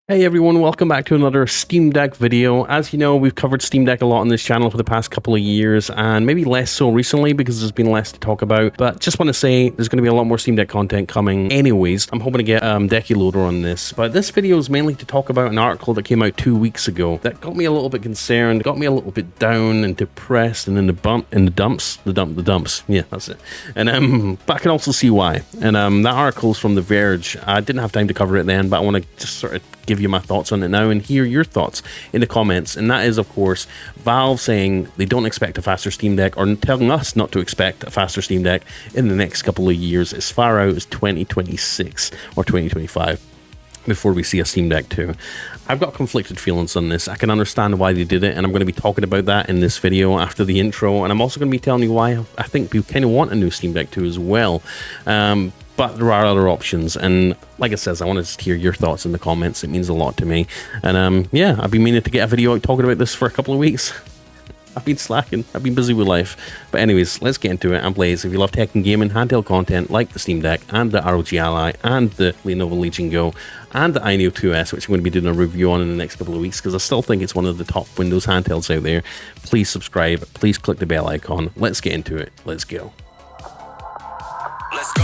Hey everyone, welcome back to another Steam Deck video. As you know, we've covered Steam Deck a lot on this channel for the past couple of years, and maybe less so recently because there's been less to talk about, but just want to say there's going to be a lot more Steam Deck content coming anyways. I'm hoping to get Decky Loader on this, but this video is mainly to talk about an article that came out 2 weeks ago that got me a little bit concerned, got me a little bit down and depressed and in the dumps. Yeah, that's it. And but I can also see why. And that article's from The Verge. I didn't have time to cover it then, but I want to just sort of give you my thoughts on it now and hear your thoughts in the comments. And that is, of course, Valve saying they don't expect a faster Steam Deck, or telling us not to expect a faster Steam Deck in the next couple of years, as far out as 2026 or 2025 before we see a Steam Deck 2. I've got conflicted feelings on this. I can understand why they did it, and I'm going to be talking about that in this video after the intro, and I'm also going to be telling you why I think people kind of want a new Steam Deck 2 as well. But there are other options, and like I says, I want to just hear your thoughts in the comments. It means a lot to me. And yeah, I've been meaning to get a video out talking about this for a couple of weeks. I've been slacking. I've been busy with life. But anyways, let's get into it. I'm Blaze. If you love tech and gaming, handheld content like the Steam Deck and the ROG Ally and the Lenovo Legion Go and the iNeo 2S, which I'm going to be doing a review on in the next couple of weeks because I still think it's one of the top Windows handhelds out there, please subscribe. Please click the bell icon. Let's get into it. Let's go. Let's go.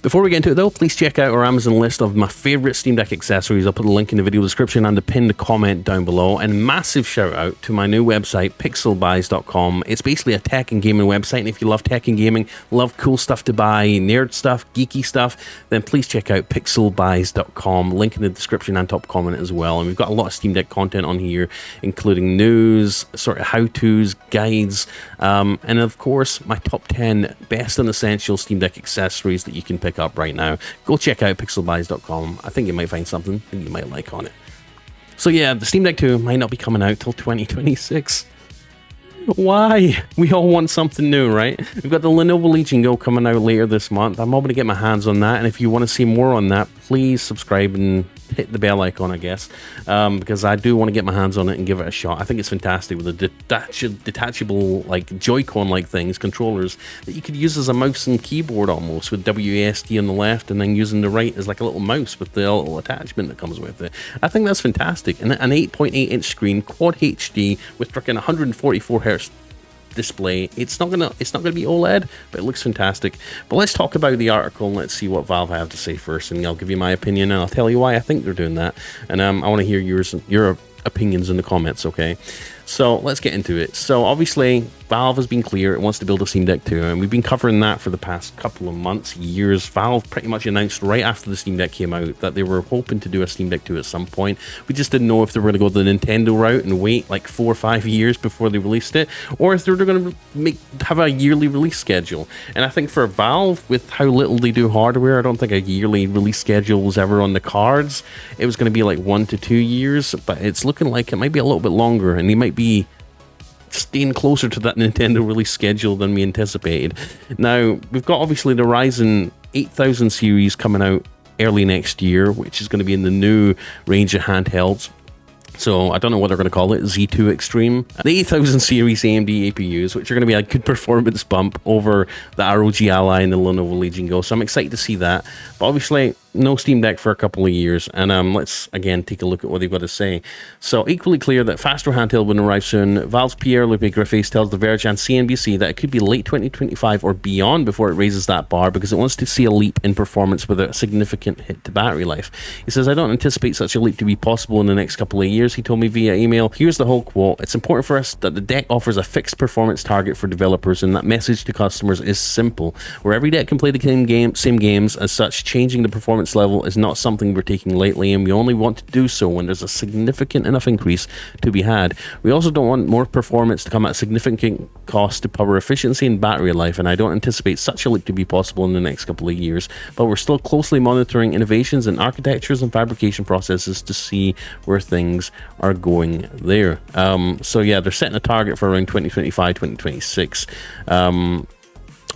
Before we get into it though, please check out our Amazon list of my favorite Steam Deck accessories. I'll put a link in the video description and the pinned comment down below. And massive shout out to my new website, pixelbuys.com. It's basically a tech and gaming website, and if you love tech and gaming, love cool stuff to buy, nerd stuff, geeky stuff, then please check out pixelbuys.com. Link in the description and top comment as well. And we've got a lot of Steam Deck content on here, including news, sort of how-tos, guides, and of course my top 10 best and essential Steam Deck accessories that you can pick up right now. Go check out pixelbuys.com. I think you might find something that you might like on it. So yeah, the Steam Deck 2 might not be coming out till 2026. Why? We all want something new, right? We've got the Lenovo Legion Go coming out later this month. I'm hoping to get my hands on that, and if you want to see more on that, please subscribe and hit the bell icon, I guess, because I do want to get my hands on it and give it a shot. I think it's fantastic with the detachable, like Joy-Con-like things, controllers, that you could use as a mouse and keyboard almost, with WASD on the left and then using the right as like a little mouse with the little attachment that comes with it. I think that's fantastic. And an 8.8-inch screen, Quad HD, with freaking 144 Hz display. It's not gonna be OLED, but it looks fantastic. But let's talk about the article and let's see what Valve have to say first, and I'll give you my opinion and I'll tell you why I think they're doing that. And I want to hear your opinions in the comments, okay? So let's get into it. So obviously Valve has been clear it wants to build a Steam Deck 2, and we've been covering that for the past couple of months, years. Valve pretty much announced right after the Steam Deck came out that they were hoping to do a Steam Deck 2 at some point. We just didn't know if they were going to go the Nintendo route and wait like 4 or 5 years before they released it, or if they were going to have a yearly release schedule. And I think for Valve, with how little they do hardware, I don't think a yearly release schedule was ever on the cards. It was going to be like 1 to 2 years, but it's looking like it might be a little bit longer, and they might be staying closer to that Nintendo release schedule than we anticipated. Now, we've got obviously the Ryzen 8000 series coming out early next year, which is going to be in the new range of handhelds. So I don't know what they're going to call it, Z2 Extreme. The 8000 series AMD APUs, which are going to be a good performance bump over the ROG Ally and the Lenovo Legion Go. So I'm excited to see that. But obviously, no Steam Deck for a couple of years, and let's again take a look at what they've got to say. So equally clear that faster handheld will arrive soon. Valve's Pierre-Louis Griffiths tells The Verge and CNBC that it could be late 2025 or beyond before it raises that bar, because it wants to see a leap in performance with a significant hit to battery life. He says, "I don't anticipate such a leap to be possible in the next couple of years," he told me via email. Here's the whole quote: "It's important for us that the deck offers a fixed performance target for developers, and that message to customers is simple. Where every deck can play the same games, as such, changing the performance level is not something we're taking lightly, and we only want to do so when there's a significant enough increase to be had. We also don't want more performance to come at a significant cost to power efficiency and battery life, and I don't anticipate such a leap to be possible in the next couple of years, but we're still closely monitoring innovations in architectures and fabrication processes to see where things are going there." So yeah, they're setting a target for around 2025, 2026.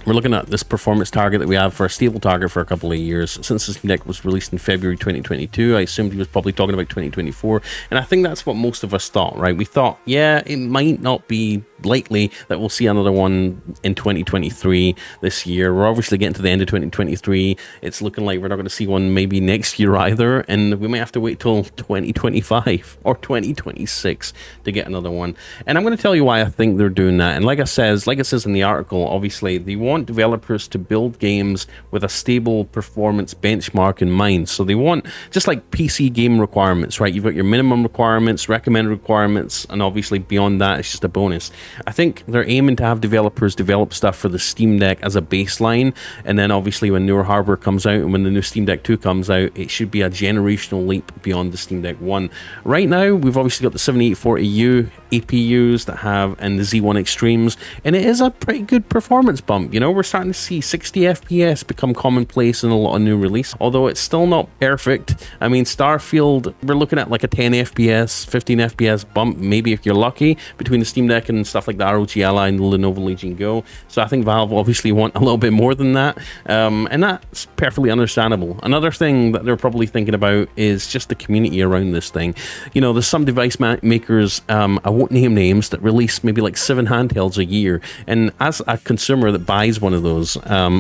we're looking at this performance target that we have for a stable target for a couple of years. Since the Steam Deck was released in February 2022, I assumed he was probably talking about 2024. And I think that's what most of us thought, right? We thought, yeah, it might not be likely that we'll see another one in 2023 this year. We're obviously getting to the end of 2023. It's looking like we're not going to see one maybe next year either. And we might have to wait till 2025 or 2026 to get another one. And I'm going to tell you why I think they're doing that. And like it says in the article, obviously, they want developers to build games with a stable performance benchmark in mind. So they want, just like PC game requirements, right? You've got your minimum requirements, recommended requirements, and obviously beyond that, it's just a bonus. I think they're aiming to have developers develop stuff for the Steam Deck as a baseline, and then obviously when newer hardware comes out and when the new Steam Deck 2 comes out, it should be a generational leap beyond the Steam Deck 1. Right now, we've obviously got the 7840U APUs that have, and the Z1 Extremes, and it is a pretty good performance bump. You know, we're starting to see 60 FPS become commonplace in a lot of new release, although it's still not perfect. I mean, Starfield, we're looking at like a 10 FPS, 15 FPS bump, maybe if you're lucky, between the Steam Deck and stuff like the ROG Ally and the Lenovo Legion Go. So I think Valve obviously want a little bit more than that, and that's perfectly understandable. Another thing that they're probably thinking about is just the community around this thing. You know, there's some device makers, I won't name names, that release maybe like 7 handhelds a year, and as a consumer that buys one of those,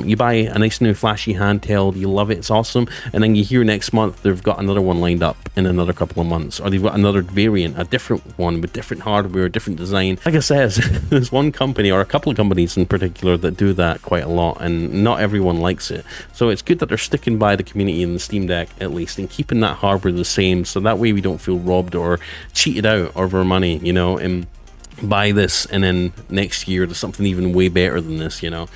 you buy a nice new flashy handheld, you love it, it's awesome, and then you hear next month they've got another one lined up in another couple of months, or they've got another variant, a different one with different hardware, different design. Like I said, there's one company or a couple of companies in particular that do that quite a lot, and not everyone likes it. So it's good that they're sticking by the community in the Steam Deck at least, and keeping that hardware the same, so that way we don't feel robbed or cheated out of our money, you know, and buy this and then next year there's something even way better than this, you know.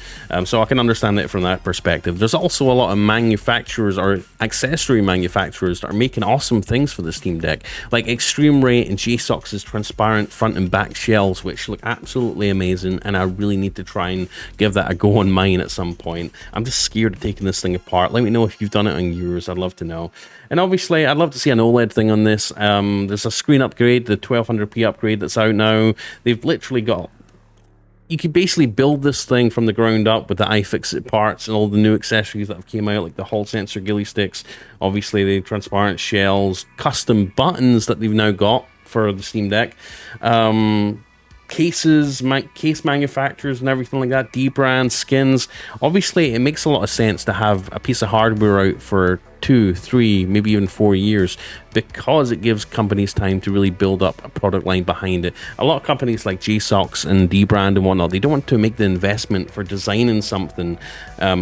So I can understand it from that perspective. There's also a lot of manufacturers or accessory manufacturers that are making awesome things for the Steam Deck, like Extreme Ray and JSOX's transparent front and back shells, which look absolutely amazing, and I really need to try and give that a go on mine at some point. I'm just scared of taking this thing apart. Let me know if you've done it on yours. I'd love to know. And obviously I'd love to see an OLED thing on this. There's a screen upgrade, the 1200p upgrade that's out now. They've literally got, you could basically build this thing from the ground up with the iFixit parts and all the new accessories that have came out, like the Hall sensor ghillie sticks, obviously the transparent shells, custom buttons that they've now got for the Steam Deck, cases, case manufacturers and everything like that, dbrand skins. Obviously it makes a lot of sense to have a piece of hardware out for 2, 3, maybe even 4 years, because it gives companies time to really build up a product line behind it. A lot of companies like JSOX and dbrand and whatnot, they don't want to make the investment for designing something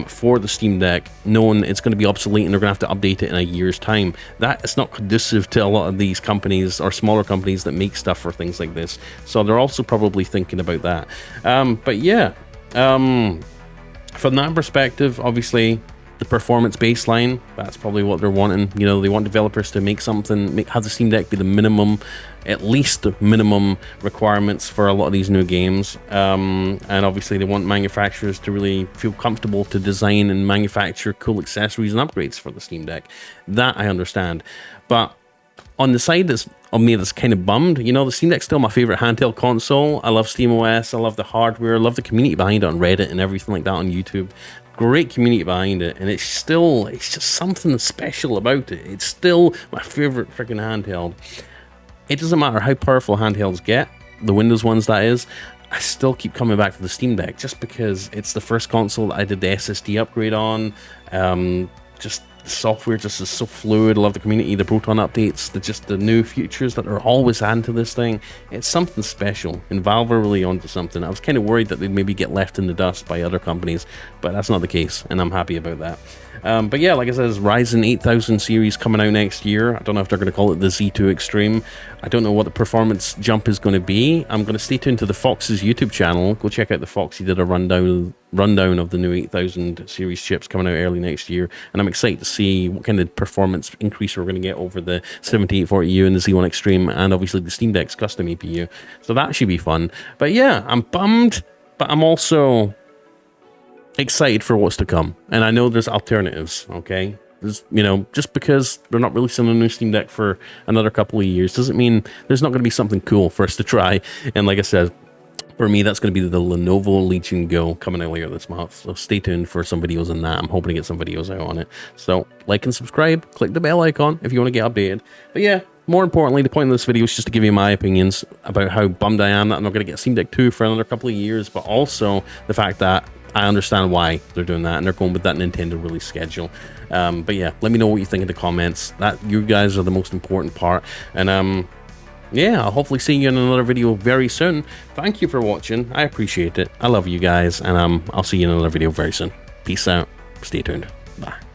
for the Steam Deck knowing it's going to be obsolete and they're going to have to update it in a year's time. That is not conducive to a lot of these companies or smaller companies that make stuff for things like this. So they're also probably thinking about that. But yeah, from that perspective, obviously the performance baseline, that's probably what they're wanting. You know, they want developers to make something, have the Steam Deck be the minimum, at least the minimum requirements for a lot of these new games. And obviously they want manufacturers to really feel comfortable to design and manufacture cool accessories and upgrades for the Steam Deck. That I understand. But on the side that's of me that's kind of bummed, you know, the Steam Deck's still my favorite handheld console. I love SteamOS, I love the hardware, I love the community behind it on Reddit and everything like that on YouTube. Great community behind it, and it's just something special about it. It's still my favorite freaking handheld. It doesn't matter how powerful handhelds get, the Windows ones that is, I still keep coming back to the Steam Deck just because it's the first console that I did the SSD upgrade on. Just the software just is so fluid. I love the community, the Proton updates, the new features that are always adding to this thing. It's something special, and Valve are really onto something. I was kind of worried that they'd maybe get left in the dust by other companies, but that's not the case, and I'm happy about that. But yeah, like I said, Ryzen 8000 series coming out next year. I don't know if they're going to call it the Z2 Extreme. I don't know what the performance jump is going to be. I'm going to stay tuned to the Fox's YouTube channel. Go check out the Fox. He did a rundown of the new 8000 series chips coming out early next year, and I'm excited to see what kind of performance increase we're going to get over the 7840U and the Z1 Extreme, and obviously the Steam Deck's custom APU. So that should be fun. But yeah, I'm bummed, but I'm also excited for what's to come, and I know there's alternatives. Okay, there's, you know, just because they're not releasing a new Steam Deck for another couple of years doesn't mean there's not going to be something cool for us to try. And like I said, For me, that's going to be the Lenovo Legion Go coming out later this month. So stay tuned for some videos on that. I'm hoping to get some videos out on it. So like and subscribe, click the bell icon if you want to get updated. But yeah, more importantly, the point of this video is just to give you my opinions about how bummed I am that I'm not going to get Steam Deck 2 for another couple of years, but also the fact that I understand why they're doing that and they're going with that Nintendo release schedule. But yeah, let me know what you think in the comments. That you guys are the most important part. And yeah, I'll hopefully see you in another video very soon. Thank you for watching. I appreciate it. I love you guys, and I'll see you in another video very soon. Peace out. Stay tuned. Bye.